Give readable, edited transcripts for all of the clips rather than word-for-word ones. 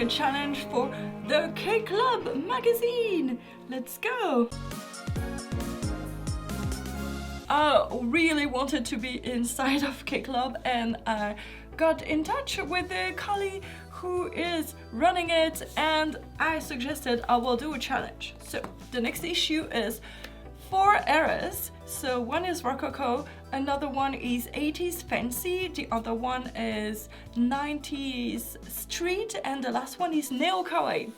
doing a challenge for the Kei Club magazine. Let's go! I really wanted to be inside of Kei Club, and I got in touch with the colleague who is running it, and I suggested I will do a challenge. So the next issue is 4 eras. So one is Rococo, another one is 80s fancy, the other one is 90s street, and the last one is Neo Kawaii.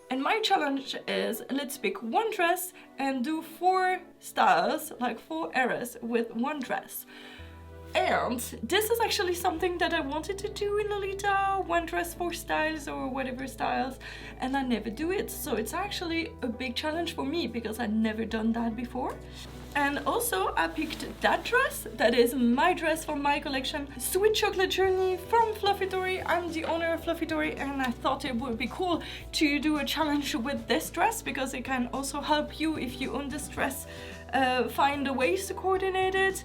And my challenge is, let's pick one dress and do 4 styles, like 4 eras with one dress. And this is actually something that I wanted to do in Lolita, 1 dress 4 styles or whatever styles, and I never do it. So it's actually a big challenge for me because I've never done that before. And also I picked that dress, that is my dress from my collection, Sweet Chocolate Journey from Fluffy Tori. I'm the owner of Fluffy Tori, and I thought it would be cool to do a challenge with this dress because it can also help you, if you own this dress, find the ways to coordinate it.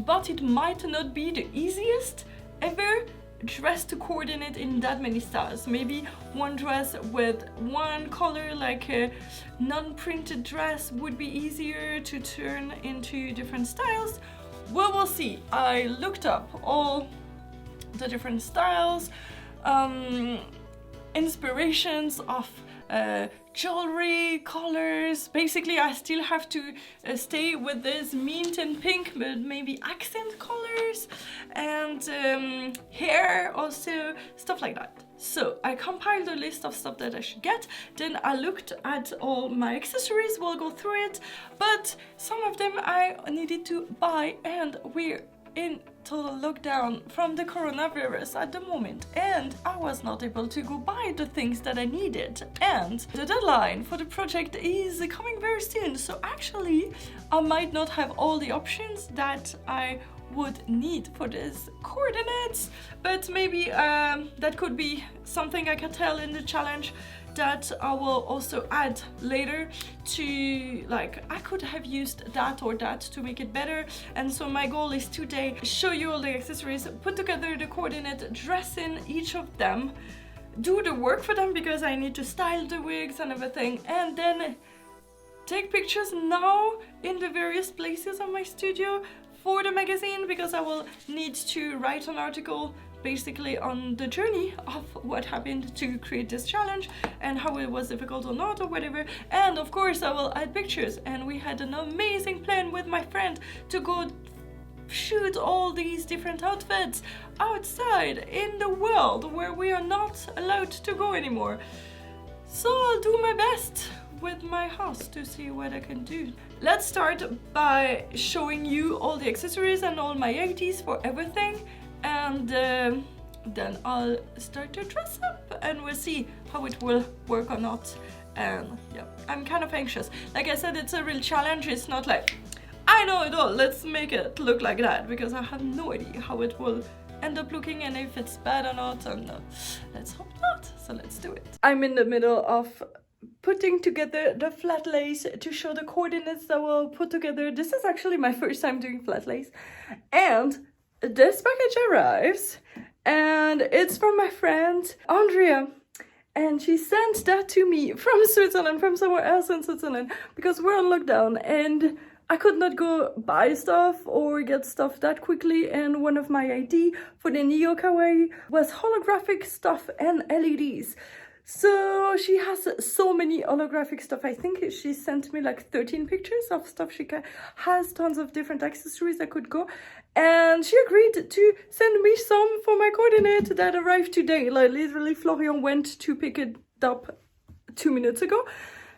But it might not be the easiest ever dress to coordinate in that many styles. Maybe one dress with one color, like a non-printed dress, would be easier to turn into different styles. Well, we'll see. I looked up all the different styles, inspirations of jewelry, colors. Basically, I still have to stay with this mint and pink, but maybe accent colors, and hair also, stuff like that. So I compiled a list of stuff that I should get. Then I looked at all my accessories. We'll go through it, but some of them I needed to buy, and we're in total lockdown from the coronavirus at the moment, and I was not able to go buy the things that I needed, and the deadline for the project is coming very soon. So actually I might not have all the options that I would need for this coordinates, but maybe that could be something I can tell in the challenge that I will also add later to, like, I could have used that or that to make it better. And so my goal is today show you all the accessories, put together the coordinate, dress in each of them, do the work for them because I need to style the wigs and everything, and then take pictures now in the various places of my studio for the magazine, because I will need to write an article basically on the journey of what happened to create this challenge and how it was difficult or not or whatever. And of course I will add pictures, and we had an amazing plan with my friend to go shoot all these different outfits outside in the world where we are not allowed to go anymore. So I'll do my best with my house to see what I can do. Let's start by showing you all the accessories and all my 80s for everything, and then I'll start to dress up and we'll see how it will work or not. And yeah, I'm kind of anxious. Like I said, it's a real challenge. It's not like I know it all, let's make it look like that, because I have no idea how it will end up looking and if it's bad or not, and let's hope not. So let's do it. I'm in the middle of putting together the flat lace to show the coordinates that we'll put together. This is actually my first time doing flat lace, and this package arrives and it's from my friend Andrea, and she sent that to me from Switzerland, from somewhere else in Switzerland, because we're on lockdown and I could not go buy stuff or get stuff that quickly, and one of my ID for the Neo Kawaii was holographic stuff and LEDs. So she has so many holographic stuff. I think she sent me like 13 pictures of stuff she has, tons of different accessories that could go. And she agreed to send me some for my coordinate that arrived today. Like literally Florian went to pick it up 2 minutes ago.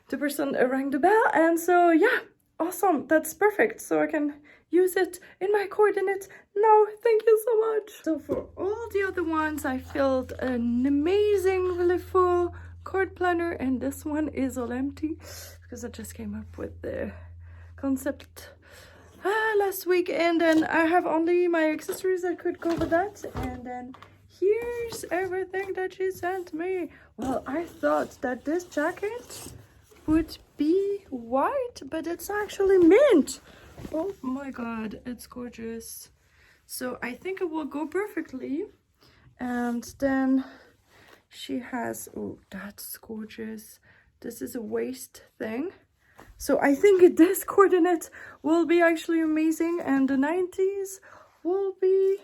The person rang the bell, and so yeah, awesome, that's perfect. So I can use it in my coordinates now. Thank you so much. So for all the other ones, I filled an amazing, really full cord planner, and this one is all empty because I just came up with the concept last week, and then I have only my accessories that could go with that. And then here's everything that she sent me. Well, I thought that this jacket would be white, but it's actually mint. Oh my god, it's gorgeous. So I think it will go perfectly. And then She has, oh, that's gorgeous. This is a waist thing. So I think this coordinate will be actually amazing, and the 90s will be,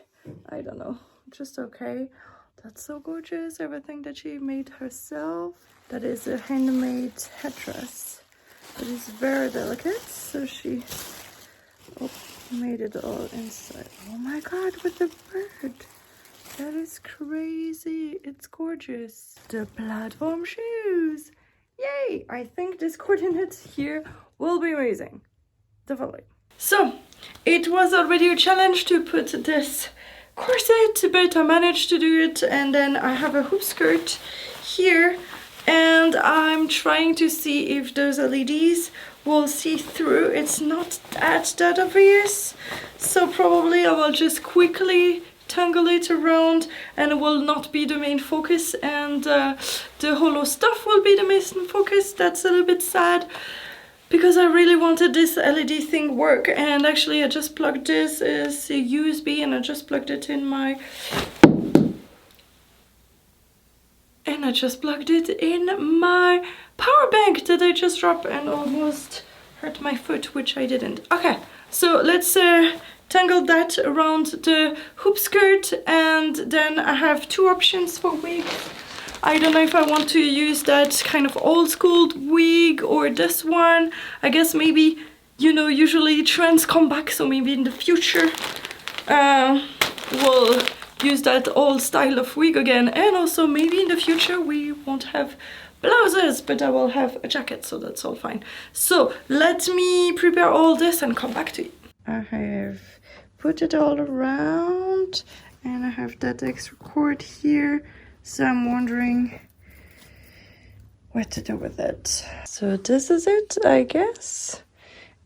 I don't know, just okay. That's so gorgeous, everything that she made herself. That is a handmade headdress. It is very delicate, so she made it all inside. Oh my god, with the bird. That is crazy. It's gorgeous. The platform shoes. Yay! I think this coordinate here will be amazing. Definitely. So, it was already a challenge to put this corset, but I managed to do it. And then I have a hoop skirt here. And I'm trying to see if those LEDs will see through. It's not that obvious. So probably I will just quickly tangle it around, and it will not be the main focus, and the hollow stuff will be the main focus. That's a little bit sad because I really wanted this LED thing work, and actually I just plugged this as a USB, and I just plugged it in my power bank that I just dropped and almost hurt my foot, which I didn't. Okay, so let's tangle that around the hoop skirt, and then I have two options for wigs. I don't know if I want to use that kind of old school wig or this one. I guess maybe, you know, usually trends come back, so maybe in the future we'll use that old style of wig again, and also maybe in the future we won't have blouses, but I will have a jacket, so that's all fine. So let me prepare all this and come back to you. I have put it all around, and I have that extra cord here, so I'm wondering what to do with it. So this is it, I guess,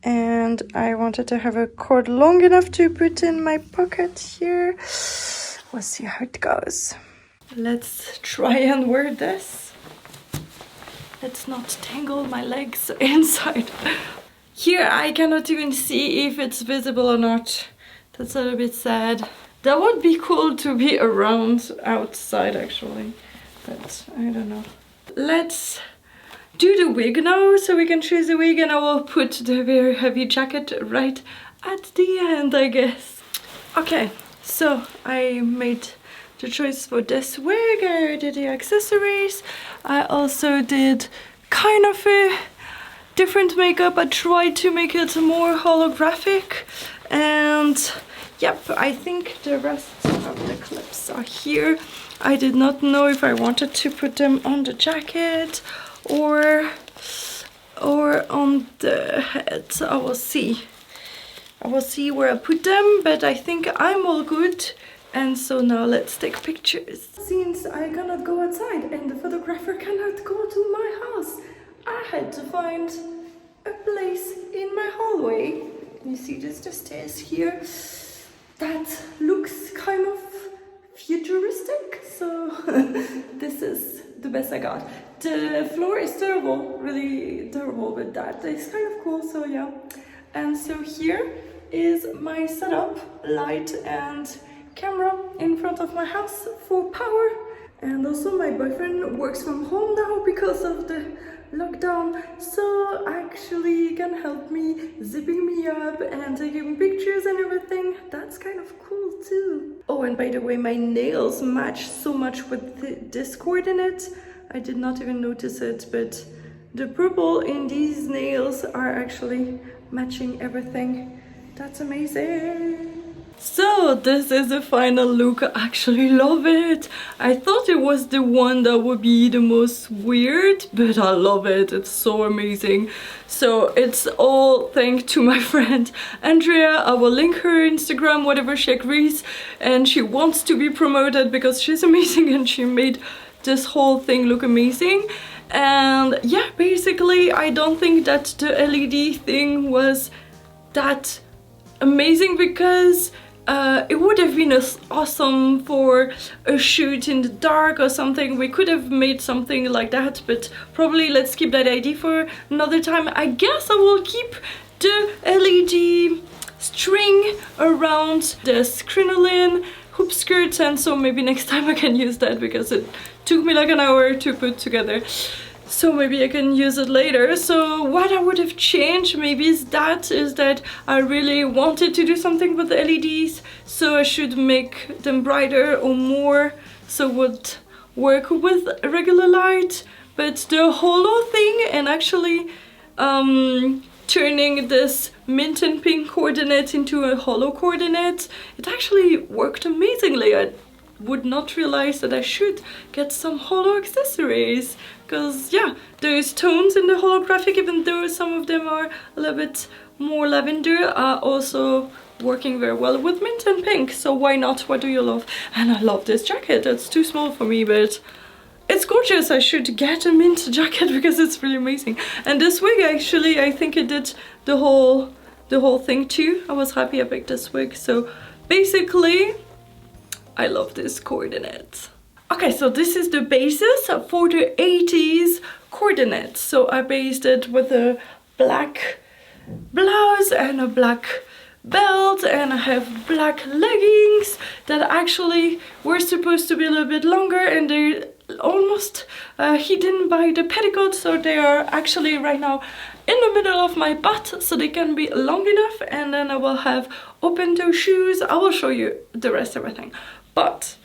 and I wanted to have a cord long enough to put in my pocket here. We'll see how it goes. Let's try and wear this. Let's not tangle my legs inside. Here I cannot even see if it's visible or not. That's a little bit sad. That would be cool to be around outside actually, but I don't know. Let's do the wig now, so we can choose a wig, and I will put the very heavy jacket right at the end, I guess. Okay, so I made the choice for this wig. I did the accessories. I also did kind of a different makeup. I tried to make it more holographic, and yep, I think the rest of the clips are here. I did not know if I wanted to put them on the jacket or on the head. I will see. I will see where I put them, but I think I'm all good. And so now let's take pictures. Since I cannot go outside and the photographer cannot go to my house, I had to find a place in my hallway. You see the stairs here? That looks kind of futuristic, so this is the best I got. The floor is durable, really durable, but that is kind of cool, so yeah. And so here is my setup, light and camera in front of my house for power. And also my boyfriend works from home now because of the lockdown, so actually can help me zipping me up and taking pictures and everything. That's kind of cool too. Oh, and by the way, my nails match so much with this coordinate. I did not even notice it, but the purple in these nails are actually matching everything. That's amazing. So this is the final look. I actually love it. I thought it was the one that would be the most weird, but I love it. It's so amazing. So it's all thanks to my friend Andrea. I will link her Instagram, whatever she agrees, and she wants to be promoted because she's amazing and she made this whole thing look amazing. And yeah, basically I don't think that the LED thing was that amazing because it would have been awesome for a shoot in the dark or something. We could have made something like that, but probably let's keep that idea for another time. I guess I will keep the LED string around the crinoline hoop skirts, and so maybe next time I can use that because it took me like an hour to put together. So maybe I can use it later. So what I would have changed maybe is that I really wanted to do something with the LEDs, so I should make them brighter or more, so it would work with regular light. But the holo thing and actually turning this mint and pink coordinate into a holo coordinate, it actually worked amazingly. I would not realize that I should get some holo accessories, because yeah, those tones in the holographic, even though some of them are a little bit more lavender, are also working very well with mint and pink. So why not? What do you love? And I love this jacket. It's too small for me, but it's gorgeous. I should get a mint jacket because it's really amazing. And this wig, actually, I think it did the whole thing too. I was happy I picked this wig. So basically, I love this coordinate. Okay, so this is the basis for the 80s coordinate. So I based it with a black blouse and a black belt, and I have black leggings that actually were supposed to be a little bit longer, and they're almost hidden by the petticoat, so they are actually right now in the middle of my butt, so they can be long enough. And then I will have open toe shoes. I will show you the rest of everything. But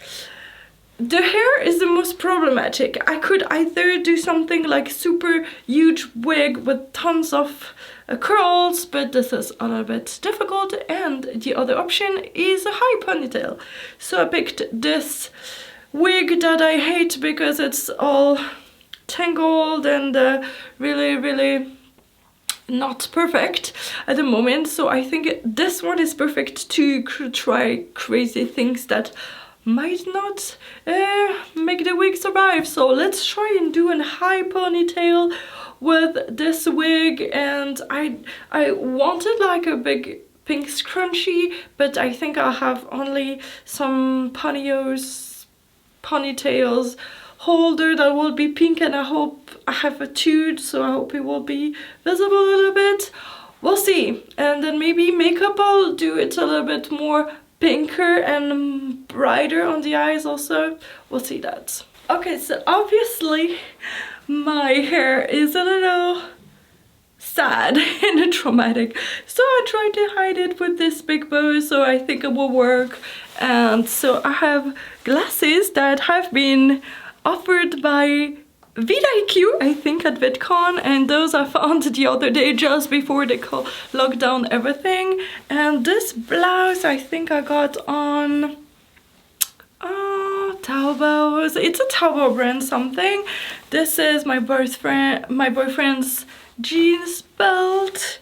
the hair is the most problematic. I could either do something like super huge wig with tons of curls, but this is a little bit difficult, and the other option is a high ponytail. So I picked this wig that I hate because it's all tangled and really not perfect at the moment. So I think this one is perfect to try crazy things that might not make the wig survive. So let's try and do a high ponytail with this wig. And I wanted like a big pink scrunchie, but I think I have only some ponytails holder that will be pink, and I hope I have a tube, so I hope it will be visible a little bit. We'll see. And then maybe makeup, I'll do it a little bit more pinker and brighter on the eyes also. We'll see that. Okay, so obviously my hair is a little sad and traumatic, so I tried to hide it with this big bow, so I think it will work. And so I have glasses that have been offered by vidIQ, I think, at VidCon, and those I found the other day just before they locked down everything. And this blouse I think I got on Taobao. It's a Taobao brand something. This is my boyfriend's jeans belt,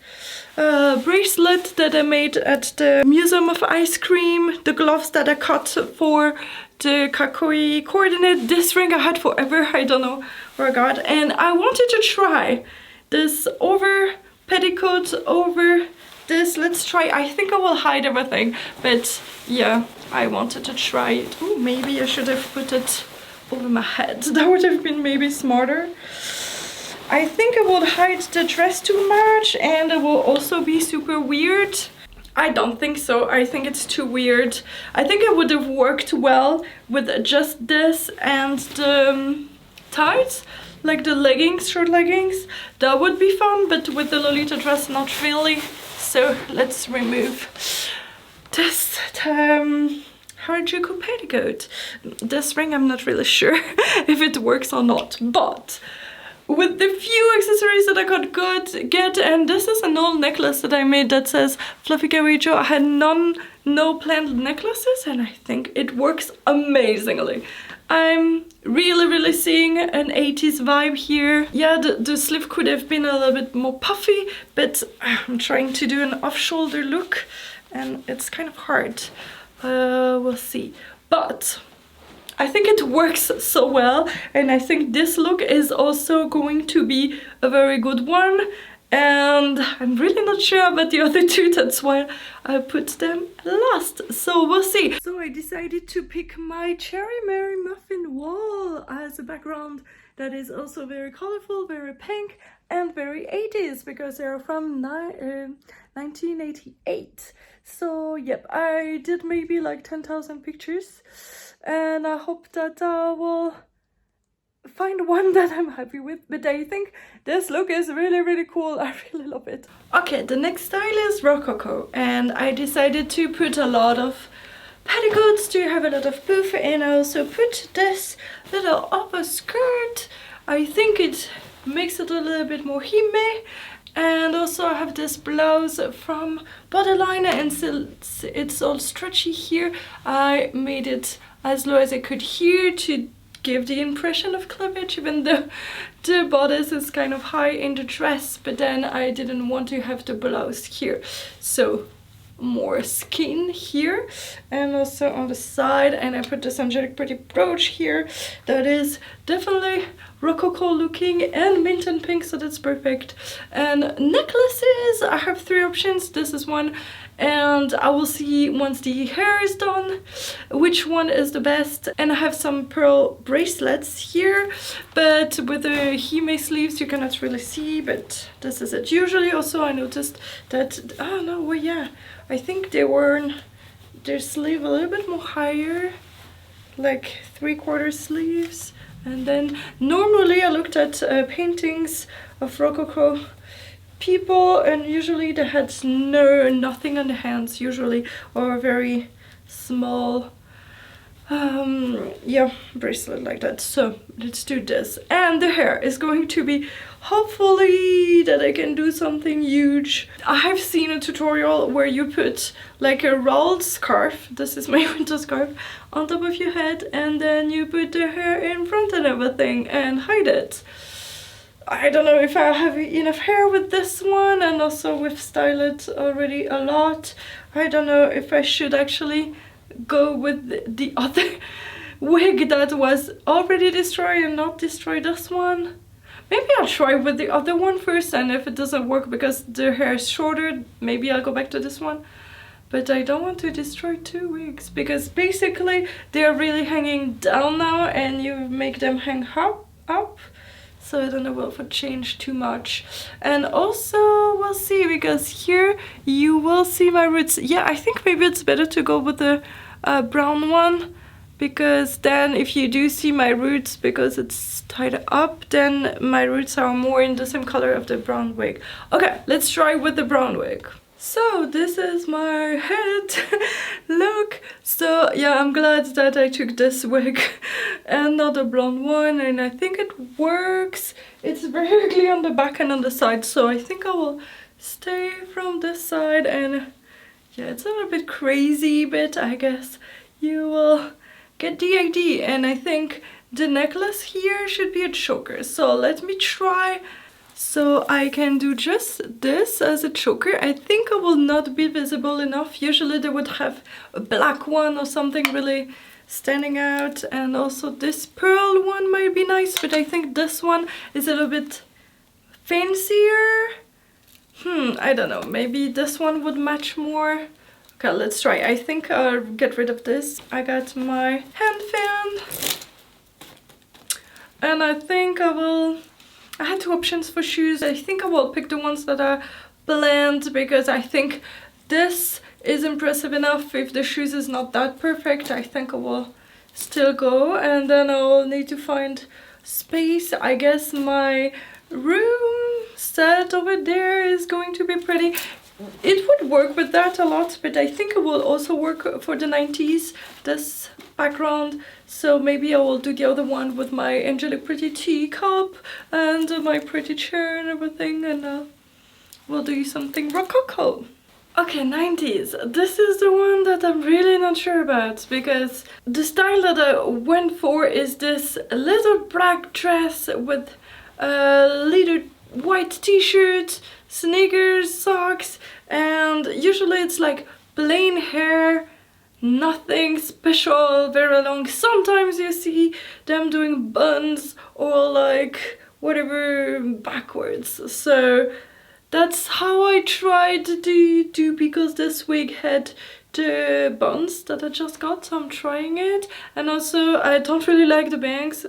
bracelet that I made at the Museum of Ice Cream, the gloves that I cut for the Kawaii coordinate, this ring I had forever, I don't know where I got, and I wanted to try this over petticoat over this. Let's try. I think I will hide everything, but yeah, I wanted to try it. Oh, maybe I should have put it over my head. That would have been maybe smarter. I think it would hide the dress too much, and it will also be super weird. I don't think so. I think it's too weird. I think it would have worked well with just this and the tights, like the leggings, short leggings. That would be fun, but with the Lolita dress, not really. So let's remove this Harajuku petticoat. This ring, I'm not really sure if it works or not, but with the few accessories that I could get, and this is an old necklace that I made that says Fluffy Kawaii Jo. I had no planned necklaces, and I think it works amazingly. I'm really seeing an 80s vibe here. Yeah, the sleeve could have been a little bit more puffy, but I'm trying to do an off-shoulder look, and it's kind of hard. We'll see. But I think it works so well, and I think this look is also going to be a very good one, and I'm really not sure about the other two, that's why I put them last, so we'll see. So I decided to pick my Cherry Mary Muffin wall as a background that is also very colorful, very pink, and very 80s, because they are from 1988. So yep, I did maybe like 10,000 pictures, and I hope that I will find one that I'm happy with, but I think this look is really, really cool. I really love it. Okay, the next style is Rococo, and I decided to put a lot of petticoats to have a lot of puff, and I also put this little upper skirt. I think it makes it a little bit more hime. And also I have this blouse from Borderline, and since it's all stretchy here, I made it as low as I could here to give the impression of cleavage, even though the bodice is kind of high in the dress, but then I didn't want to have the blouse here. So more skin here, and also on the side, and I put this angelic pretty brooch here that is definitely Rococo looking and mint and pink, so that's perfect. And necklaces, I have 3 options. This is one, and I will see once the hair is done which one is the best. And I have some pearl bracelets here, but with the hime sleeves you cannot really see, but this is it. Usually also I noticed that, oh no, well yeah, I think they were their sleeve a little bit more higher, like 3/4 sleeves. And then normally I looked at paintings of Rococo people, and usually they had nothing on the hands usually, or very small yeah, bracelet like that. So let's do this. And the hair is going to be, hopefully that I can do something huge. I have seen a tutorial where you put like a rolled scarf, this is my winter scarf, on top of your head, and then you put the hair in front and everything and hide it. I don't know if I have enough hair with this one, and also we've styled it already a lot. I don't know if I should actually go with the other wig that was already destroyed and not destroy this one. Maybe I'll try with the other one first, and if it doesn't work because the hair is shorter, maybe I'll go back to this one. But I don't want to destroy 2 wigs, because basically they're really hanging down now and you make them hang up. So I don't know if it changed too much. And also we'll see, because here you will see my roots. Yeah, I think maybe it's better to go with the brown one, because then if you do see my roots, because it's tied up, then my roots are more in the same color of the brown wig. Okay, let's try with the brown wig. So this is my head look. So yeah, I'm glad that I took this wig and not a blonde one, and I think it works. It's very ugly on the back and on the side, so I think I will stay from this side. And yeah, it's a little bit crazy, but I guess you will get the idea. And I think the necklace here should be a choker, so let me try. So I can do just this as a choker. I think it will not be visible enough. Usually they would have a black one or something really standing out, and also this pearl one might be nice, but I think this one is a little bit fancier. I don't know, maybe this one would match more. Okay, let's try. I think I'll get rid of this. I got my hand fan, and I think I had 2 options for shoes. I think I will pick the ones that are bland, because I think this is impressive enough. If the shoes is not that perfect, I think I will still go. And then I'll need to find space. I guess my room set over there is going to be pretty. It would work with that a lot, but I think it will also work for the 90s, this background. So maybe I will do the other one with my angelic pretty teacup and my pretty chair and everything, and we'll do something Rococo. Okay, 90s. This is the one that I'm really not sure about, because the style that I went for is this little black dress with a little white t-shirt, sneakers, socks, and usually it's like plain hair, nothing special, very long. Sometimes you see them doing buns or like whatever backwards. So that's how I tried to do, because this wig had the buns that I just got, so I'm trying it. And also I don't really like the bangs.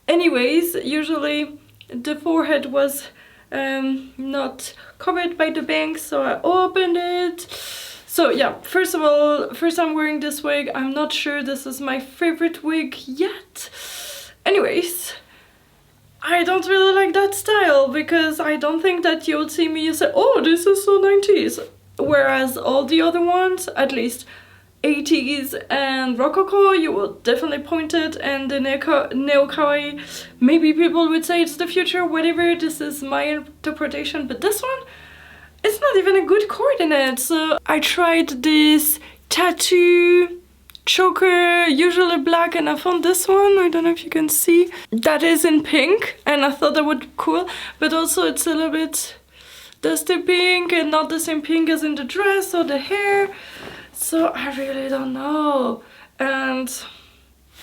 Anyways, usually the forehead was not covered by the bangs, so I opened it. So yeah, first of all, first time wearing this wig. I'm not sure this is my favorite wig yet. Anyways, I don't really like that style because I don't think that you would see me say, oh, this is so 90s. Whereas all the other ones, at least 80s and Rococo, you will definitely point it, and the Neo Kawaii, maybe people would say it's the future, whatever, this is my interpretation, but this one, it's not even a good chord in it. So I tried this tattoo choker, usually black, and I found this one, I don't know if you can see, that is in pink, and I thought that would be cool, but also it's a little bit dusty pink and not the same pink as in the dress or the hair. So I really don't know. And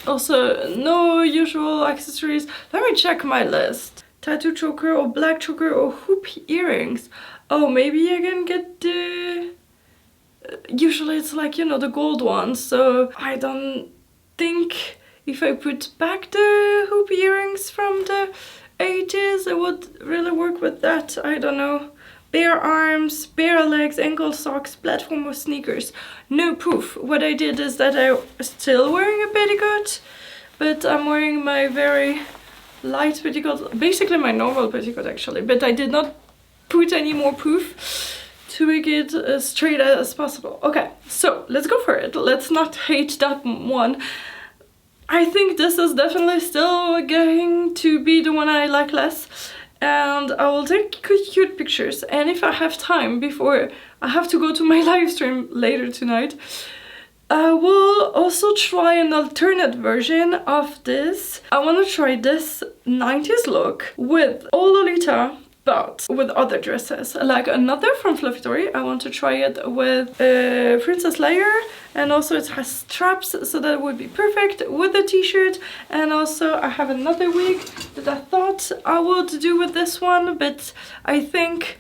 also no usual accessories. Let me check my list. Tattoo choker or black choker or hoop earrings. Oh, maybe I can get the... Usually it's like, you know, the gold ones. So I don't think if I put back the hoop earrings from the 80s, it would really work with that. I don't know. Bare arms, bare legs, ankle socks, platform with sneakers. No proof. What I did is that I'm still wearing a petticoat, but I'm wearing my very light petticoat, basically my normal petticoat actually, but I did not put any more proof to make it as straight as possible. Okay, so let's go for it. Let's not hate that one. I think this is definitely still going to be the one I like less. And I will take cute pictures, and if I have time before I have to go to my live stream later tonight, I will also try an alternate version of this. I want to try this 90s look with all Lolita, but with other dresses. Like another from Fluffy Tori, I want to try it with Princess Leia, and also it has straps, so that would be perfect with a t-shirt. And also I have another wig that I thought I would do with this one, but I think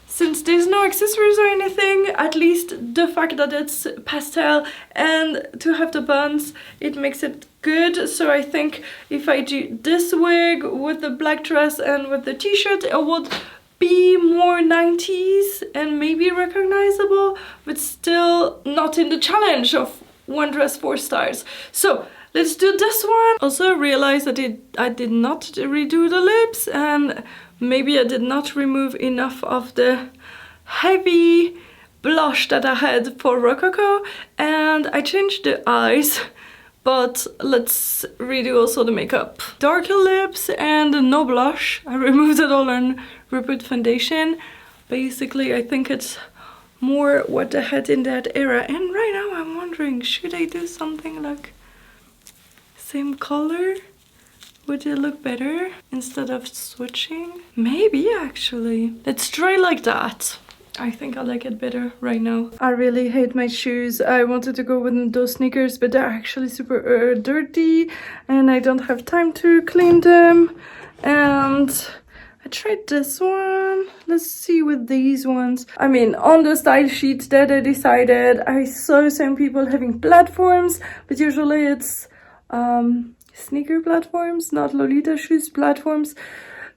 since there's no accessories or anything, at least the fact that it's pastel and to have the buns, it makes it good. So I think if I do this wig with the black dress and with the t-shirt, it would be more 90s and maybe recognizable, but still not in the challenge of one dress 4 stars. So let's do this one. Also realized that I did not redo the lips, and maybe I did not remove enough of the heavy blush that I had for Rococo, and I changed the eyes, but let's redo also the makeup. Darker lips and no blush. I removed it all and reput foundation. Basically, I think it's more what I had in that era, and right now I'm wondering, should I do something like same color? Would it look better instead of switching? Maybe actually. Let's try like that. I think I like it better right now. I really hate my shoes. I wanted to go with those sneakers, but they're actually super dirty and I don't have time to clean them. And I tried this one. Let's see with these ones. I mean, on the style sheet that I decided, I saw some people having platforms, but usually it's sneaker platforms, not Lolita shoes platforms.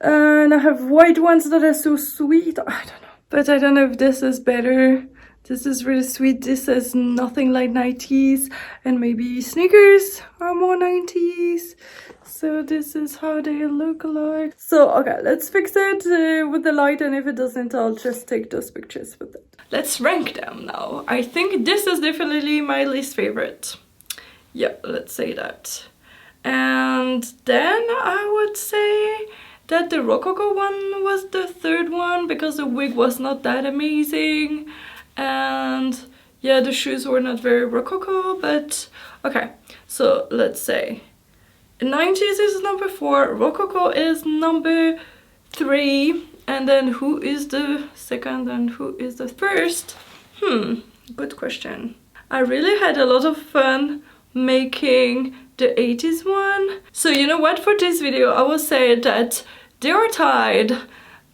And I have white ones that are so sweet. I don't know. But I don't know if this is better. This is really sweet. This is nothing like 90s. And maybe sneakers are more 90s. So this is how they look like. So, okay, let's fix it with the light. And if it doesn't, I'll just take those pictures with it. Let's rank them now. I think this is definitely my least favorite. Yeah, let's say that. And then I would say that the Rococo one was the third one because the wig was not that amazing, and yeah, the shoes were not very Rococo, but okay, so let's say 90s is number 4, Rococo is number 3, and then who is the second and who is the first? Good question. I really had a lot of fun making the 80s one. So you know what, for this video I will say that they are tied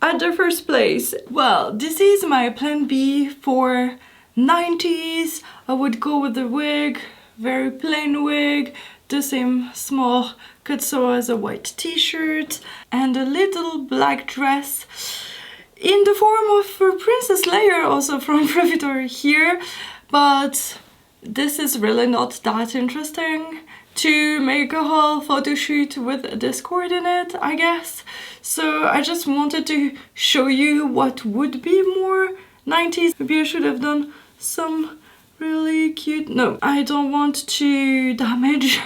at the first place. Well, this is my plan B for 90s. I would go with the wig, very plain wig, the same small kutsuo as a white t-shirt, and a little black dress in the form of Princess Leia, also from Fluffy Tori here, but this is really not that interesting to make a whole photo shoot with this cord in it, I guess. So I just wanted to show you what would be more 90s. Maybe I should have done some really cute... No, I don't want to damage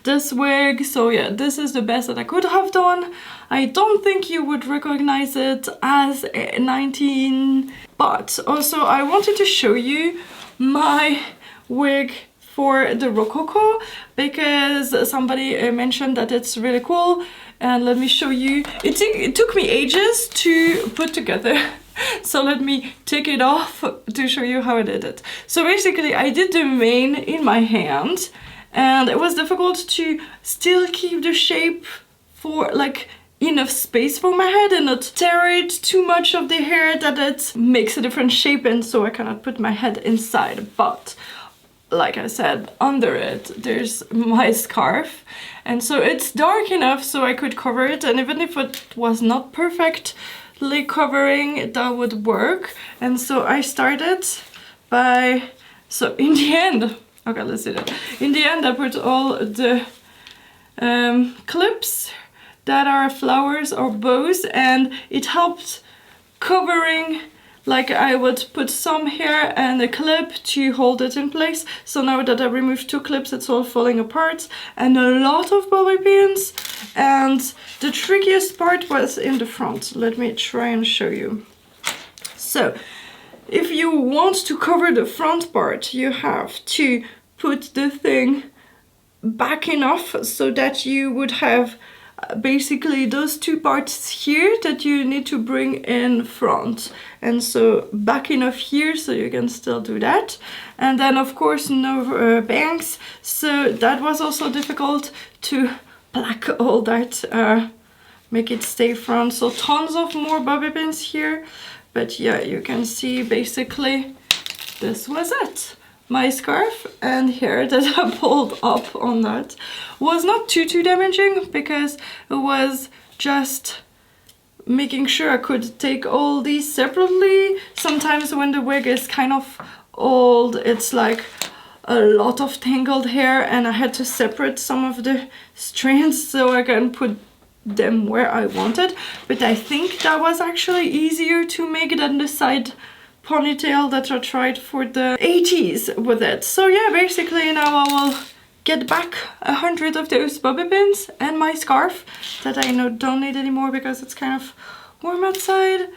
this wig. So yeah, this is the best that I could have done. I don't think you would recognize it as 19, but also I wanted to show you my wig for the Rococo because somebody mentioned that it's really cool, and let me show you. It took me ages to put together. So let me take it off to show you how I did it. So basically I did the mane in my hand, and it was difficult to still keep the shape for like enough space for my head and not tear it too much of the hair that it makes a different shape, and so I cannot put my head inside. But like I said, under it there's my scarf, and so it's dark enough so I could cover it, and even if it was not perfectly covering, that would work. And so I started by, so in the end, okay, let's do that. In the end I put all the clips that are flowers or bows, and it helped covering. Like I would put some here and a clip to hold it in place. So now that I removed 2 clips, it's all falling apart, and a lot of bobby pins. And the trickiest part was in the front. Let me try and show you. So if you want to cover the front part, you have to put the thing back enough so that you would have basically those 2 parts here that you need to bring in front, and so back enough here so you can still do that. And then of course no bangs, so that was also difficult to plaque all that, make it stay front. So tons of more bobby pins here, but yeah, you can see basically this was it. My scarf and hair that I pulled up on that was not too damaging, because it was just making sure I could take all these separately. Sometimes when the wig is kind of old, it's like a lot of tangled hair, and I had to separate some of the strands so I can put them where I wanted. But I think that was actually easier to make than the side ponytail that I tried for the 80s with it. So yeah, basically now I will get back 100 of those bobby pins and my scarf that I don't need anymore because it's kind of warm outside.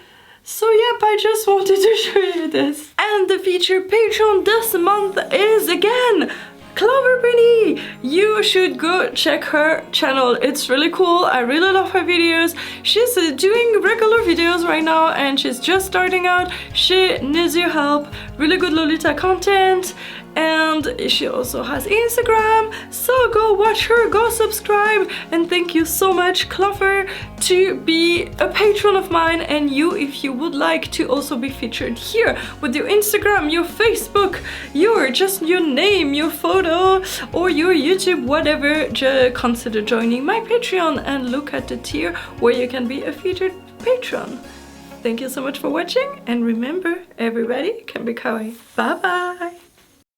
So yep, I just wanted to show you this. And the featured patron this month is again Clover Penny. You should go check her channel, it's really cool. I really love her videos. She's doing regular videos right now and she's just starting out. She needs your help. Really good Lolita content, and she also has Instagram, so go watch her, go subscribe. And thank you so much, Clover, to be a patron of mine, and you, if you would like to also be featured here with your Instagram, your Facebook, your name, your photo, or your YouTube, whatever, just consider joining my Patreon and look at the tier where you can be a featured patron. Thank you so much for watching, and remember, everybody can be kawaii. Bye bye!